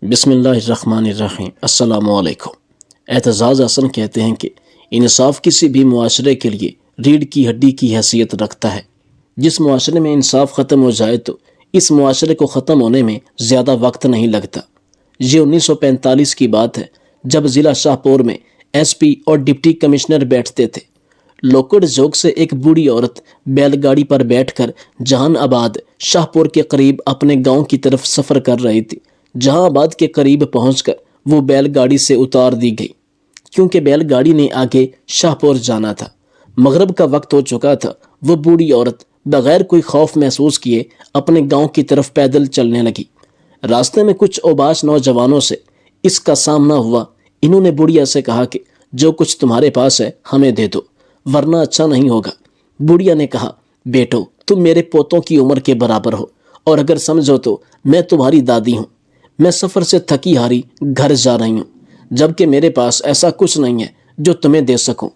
بسم اللہ الرحمن الرحیم۔ السلام علیکم۔ اعتزاز حسن کہتے ہیں کہ انصاف کسی بھی معاشرے کے لیے ریڑھ کی ہڈی کی حیثیت رکھتا ہے۔ جس معاشرے میں انصاف ختم ہو جائے تو اس معاشرے کو ختم ہونے میں زیادہ وقت نہیں لگتا۔ یہ 1945 کی بات ہے جب ضلع شاہپور میں ایس پی اور ڈپٹی کمشنر بیٹھتے تھے۔ لوکڑ جوک سے ایک بوڑھی عورت بیل گاڑی پر بیٹھ کر جہان آباد شاہپور کے قریب اپنے گاؤں کی طرف سفر کر رہی تھی۔ جہاں آباد کے قریب پہنچ کر وہ بیل گاڑی سے اتار دی گئی کیونکہ بیل گاڑی نے آگے شاہپور جانا تھا۔ مغرب کا وقت ہو چکا تھا۔ وہ بوڑھی عورت بغیر کوئی خوف محسوس کیے اپنے گاؤں کی طرف پیدل چلنے لگی۔ راستے میں کچھ اوباش نوجوانوں سے اس کا سامنا ہوا۔ انہوں نے بڑھیا سے کہا کہ جو کچھ تمہارے پاس ہے ہمیں دے دو ورنہ اچھا نہیں ہوگا۔ بڑھیا نے کہا، بیٹو تم میرے پوتوں کی عمر کے برابر ہو اور اگر سمجھو تو میں تمہاری دادی ہوں۔ میں سفر سے تھکی ہاری گھر جا رہی ہوں جبکہ میرے پاس ایسا کچھ نہیں ہے جو تمہیں دے سکوں۔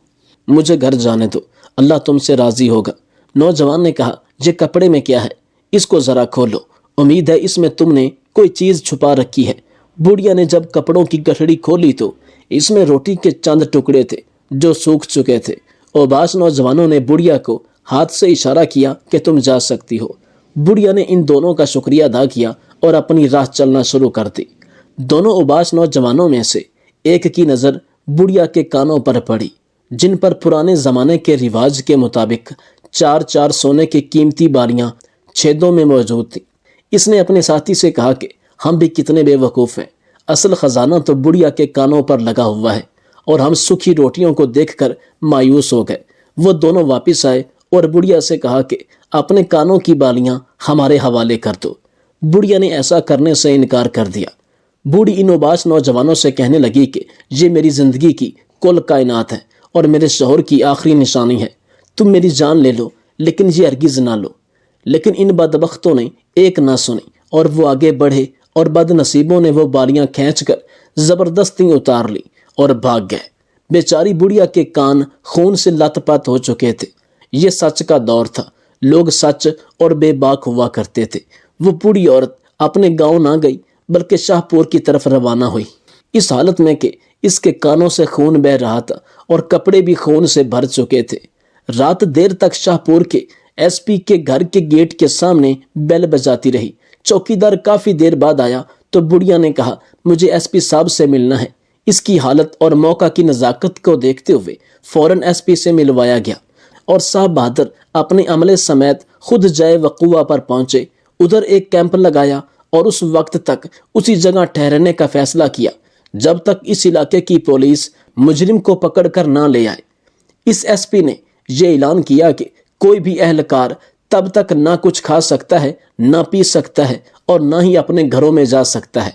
مجھے گھر جانے دو، اللہ تم سے راضی ہوگا۔ نوجوان نے کہا، یہ کپڑے میں کیا ہے؟ اس کو ذرا کھولو، امید ہے اس میں تم نے کوئی چیز چھپا رکھی ہے۔ بڑھیا نے جب کپڑوں کی گٹھڑی کھولی تو اس میں روٹی کے چند ٹکڑے تھے جو سوکھ چکے تھے۔ اوباش نوجوانوں نے بڑھیا کو ہاتھ سے اشارہ کیا کہ تم جا سکتی ہو۔ بڑھیا نے ان دونوں کا شکریہ ادا کیا اور اپنی راہ چلنا شروع کر دی۔ دونوں اوباش نوجوانوں میں سے ایک کی نظر بڑھیا کے کانوں پر پڑی جن پر پرانے زمانے کے رواج کے مطابق چار چار سونے کی قیمتی بالیاں چھیدوں میں موجود تھیں۔ اس نے اپنے ساتھی سے کہا کہ ہم بھی کتنے بے وقوف ہیں، اصل خزانہ تو بڑھیا کے کانوں پر لگا ہوا ہے اور ہم سوکھی روٹیوں کو دیکھ کر مایوس ہو گئے۔ وہ دونوں واپس آئے اور بڑھیا سے کہا کہ اپنے کانوں کی بالیاں ہمارے حوالے کر دو۔ بڑھیا نے ایسا کرنے سے انکار کر دیا۔ بوڑھی ان اوباش نوجوانوں سے کہنے لگی کہ یہ میری زندگی کی کل کائنات ہے اور میرے شوہر کی آخری نشانی ہے۔ تم میری جان لے لو لیکن یہ ہرگز نہ لو۔ لیکن ان بدبختوں نے ایک نہ سنی اور وہ آگے بڑھے اور بد نصیبوں نے وہ بالیاں کھینچ کر زبردستی اتار لی اور بھاگ گئے۔ بیچاری بڑھیا کے کان خون سے لت پت ہو چکے تھے۔ یہ سچ کا دور تھا، لوگ سچ اور بے باک ہوا کرتے تھے۔ وہ بوڑھی عورت اپنے گاؤں نہ گئی بلکہ شاہپور کی طرف روانہ ہوئی، اس حالت میں کہ اس کے کانوں سے خون بہ رہا تھا اور کپڑے بھی خون سے بھر چکے تھے۔ رات دیر تک شاہپور کے ایس پی کے گھر کے گیٹ کے سامنے بیل بجاتی رہی۔ چوکیدار کافی دیر بعد آیا تو بڑھیا نے کہا، مجھے ایس پی صاحب سے ملنا ہے۔ اس کی حالت اور موقع کی نزاکت کو دیکھتے ہوئے فوراً ایس پی سے ملوایا گیا اور صاحب بہادر اپنے عملے سمیت خود جائے وقوع پر پہنچے۔ ادھر ایک کیمپ لگایا اور اس وقت تک اسی جگہ ٹھہرنے کا فیصلہ کیا جب تک اس علاقے کی پولیس مجرم کو پکڑ کر نہ لے آئے۔ اس ایس پی نے یہ اعلان کیا کہ کوئی بھی اہلکار تب تک نہ کچھ کھا سکتا ہے، نہ پی سکتا ہے اور نہ ہی اپنے گھروں میں جا سکتا ہے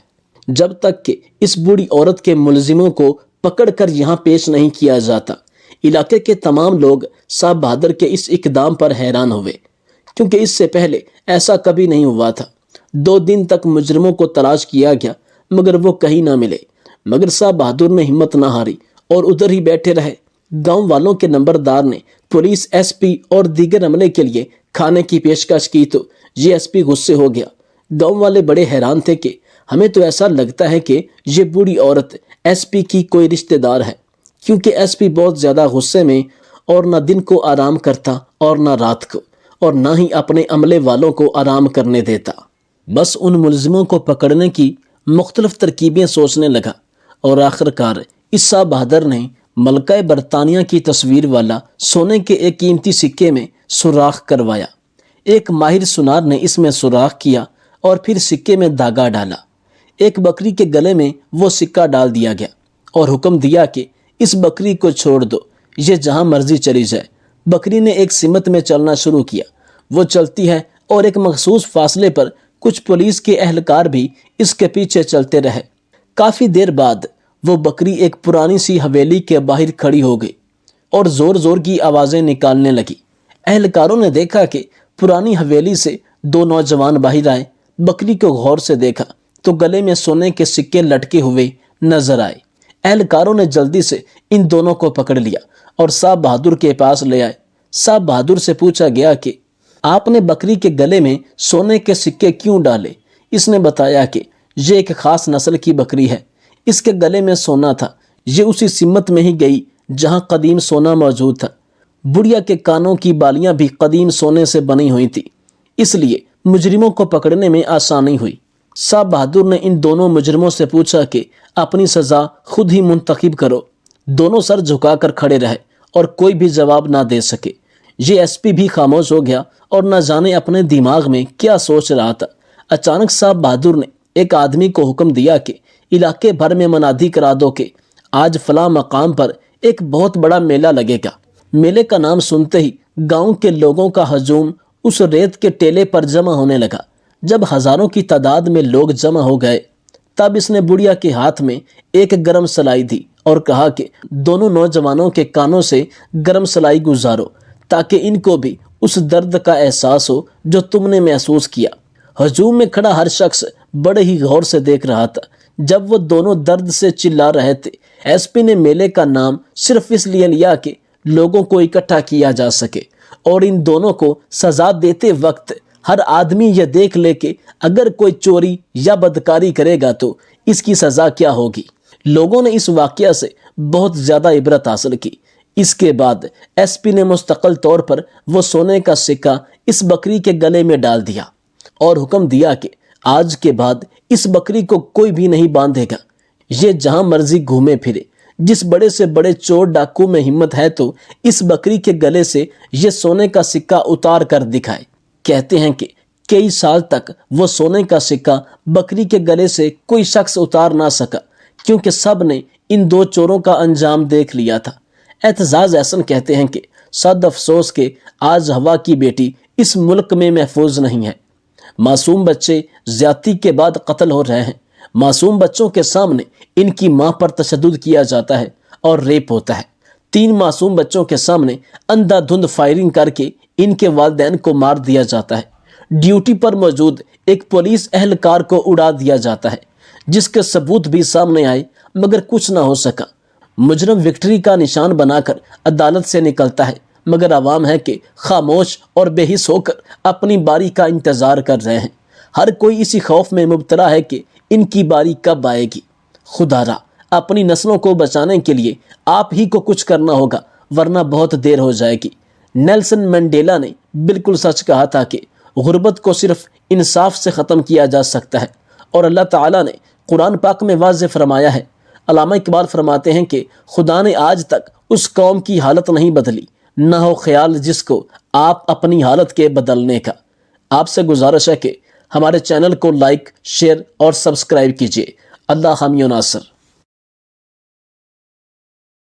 جب تک کہ اس بوڑھی عورت کے ملزموں کو پکڑ کر یہاں پیش نہیں کیا جاتا۔ علاقے کے تمام لوگ صاحب بہادر کے اس اقدام پر حیران ہوئے کیونکہ اس سے پہلے ایسا کبھی نہیں ہوا تھا۔ 2 دن تک مجرموں کو تلاش کیا گیا مگر وہ کہیں نہ ملے، مگر صاحب بہادر نے ہمت نہ ہاری اور ادھر ہی بیٹھے رہے۔ گاؤں والوں کے نمبردار نے پولیس، ایس پی اور دیگر عملے کے لیے کھانے کی پیشکش کی تو یہ ایس پی غصے ہو گیا۔ گاؤں والے بڑے حیران تھے کہ ہمیں تو ایسا لگتا ہے کہ یہ بوڑھی عورت ایس پی کی کوئی رشتہ دار ہے، کیونکہ ایس پی بہت زیادہ غصے میں اور نہ دن کو آرام کرتا اور نہ رات کو، اور نہ ہی اپنے عملے والوں کو آرام کرنے دیتا۔ بس ان ملزموں کو پکڑنے کی مختلف ترکیبیں سوچنے لگا اور آخرکار اس صاحب بہادر نے ملکہ برطانیہ کی تصویر والا سونے کے ایک قیمتی سکے میں سوراخ کروایا۔ ایک ماہر سنار نے اس میں سوراخ کیا اور پھر سکے میں دھاگا ڈالا۔ ایک بکری کے گلے میں وہ سکہ ڈال دیا گیا اور حکم دیا کہ اس بکری کو چھوڑ دو، یہ جہاں مرضی چلی جائے۔ بکری نے ایک سمت میں چلنا شروع کیا۔ وہ چلتی ہے اور ایک مخصوص فاصلے پر کچھ پولیس کے اہلکار بھی اس کے پیچھے چلتے رہے۔ کافی دیر بعد وہ بکری ایک پرانی سی حویلی کے باہر کھڑی ہو گئی اور زور زور کی آوازیں نکالنے لگی۔ اہلکاروں نے دیکھا کہ پرانی حویلی سے 2 نوجوان باہر آئے۔ بکری کو غور سے دیکھا تو گلے میں سونے کے سکے لٹکے ہوئے نظر آئے۔ اہلکاروں نے جلدی سے ان دونوں کو پکڑ لیا اور صاحب بہادر کے پاس لے آئے۔ صاحب بہادر سے پوچھا گیا کہ آپ نے بکری کے گلے میں سونے کے سکے کیوں ڈالے؟ اس نے بتایا کہ یہ ایک خاص نسل کی بکری ہے، اس کے گلے میں سونا تھا، یہ اسی سمت میں ہی گئی جہاں قدیم سونا موجود تھا۔ بڑھیا کے کانوں کی بالیاں بھی قدیم سونے سے بنی ہوئی تھی، اس لیے مجرموں کو پکڑنے میں آسانی ہوئی۔ صاحب بہادر نے ان دونوں مجرموں سے پوچھا کہ اپنی سزا خود ہی منتخب کرو۔ دونوں سر جھکا کر کھڑے رہے اور کوئی بھی جواب نہ دے سکے۔ یہ ایس پی بھی خاموش ہو گیا اور نہ جانے اپنے دماغ میں کیا سوچ رہا تھا۔ اچانک صاحب بہادر نے ایک آدمی کو حکم دیا کہ علاقے بھر میں منادی کرا دو کہ آج فلاں مقام پر ایک بہت بڑا میلہ لگے گا۔ میلے کا نام سنتے ہی گاؤں کے لوگوں کا ہجوم اس ریت کے ٹیلے پر جمع ہونے لگا۔ جب ہزاروں کی تعداد میں لوگ جمع ہو گئے تب اس نے بڑھیا کے ہاتھ میں ایک گرم سلائی دی اور کہا کہ دونوں نوجوانوں کے کانوں سے گرم سلائی گزارو تاکہ ان کو بھی اس درد کا احساس ہو جو تم نے محسوس کیا۔ ہجوم میں کھڑا ہر شخص بڑے ہی غور سے دیکھ رہا تھا۔ جب وہ دونوں درد سے چلا رہے تھے، ایس پی نے میلے کا نام صرف اس لیے لیا کہ لوگوں کو اکٹھا کیا جا سکے اور ان دونوں کو سزا دیتے وقت ہر آدمی یہ دیکھ لے کہ اگر کوئی چوری یا بدکاری کرے گا تو اس کی سزا کیا ہوگی۔ لوگوں نے اس واقعہ سے بہت زیادہ عبرت حاصل کی۔ اس کے بعد ایس پی نے مستقل طور پر وہ سونے کا سکہ اس بکری کے گلے میں ڈال دیا اور حکم دیا کہ آج کے بعد اس بکری کو کوئی بھی نہیں باندھے گا، یہ جہاں مرضی گھومے پھرے۔ جس بڑے سے بڑے چور ڈاکو میں ہمت ہے تو اس بکری کے گلے سے یہ سونے کا سکہ اتار کر دکھائے۔ کہتے ہیں کہ کئی سال تک وہ سونے کا سکہ بکری کے گلے سے کوئی شخص اتار نہ سکا کیونکہ سب نے ان دو چوروں کا انجام دیکھ لیا تھا۔ اعتزاز احسن کہتے ہیں کہ صد افسوس کہ آج ہوا کی بیٹی اس ملک میں محفوظ نہیں ہے۔ معصوم بچے زیادتی کے بعد قتل ہو رہے ہیں۔ معصوم بچوں کے سامنے ان کی ماں پر تشدد کیا جاتا ہے اور ریپ ہوتا ہے۔ 3 معصوم بچوں کے سامنے اندھا دھند فائرنگ کر کے ان کے والدین کو مار دیا جاتا ہے۔ ڈیوٹی پر موجود ایک پولیس اہلکار کو اڑا دیا جاتا ہے جس کے ثبوت بھی سامنے آئے مگر کچھ نہ ہو سکا۔ مجرم وکٹری کا نشان بنا کر عدالت سے نکلتا ہے مگر عوام ہے کہ خاموش اور بے حس ہو کر اپنی باری کا انتظار کر رہے ہیں۔ ہر کوئی اسی خوف میں مبتلا ہے کہ ان کی باری کب آئے گی۔ خدا را اپنی نسلوں کو بچانے کے لیے آپ ہی کو کچھ کرنا ہوگا ورنہ بہت دیر ہو جائے گی۔ نیلسن منڈیلا نے بالکل سچ کہا تھا کہ غربت کو صرف انصاف سے ختم کیا جا سکتا ہے اور اللہ تعالیٰ نے قرآن پاک میں واضح فرمایا ہے۔ علامہ اقبال فرماتے ہیں کہ خدا نے آج تک اس قوم کی حالت نہیں بدلی، نہ ہو خیال جس کو آپ اپنی حالت کے بدلنے کا۔ آپ سے گزارش ہے کہ ہمارے چینل کو لائک، شیئر اور سبسکرائب کیجیے۔ اللہ حامی و ناصر۔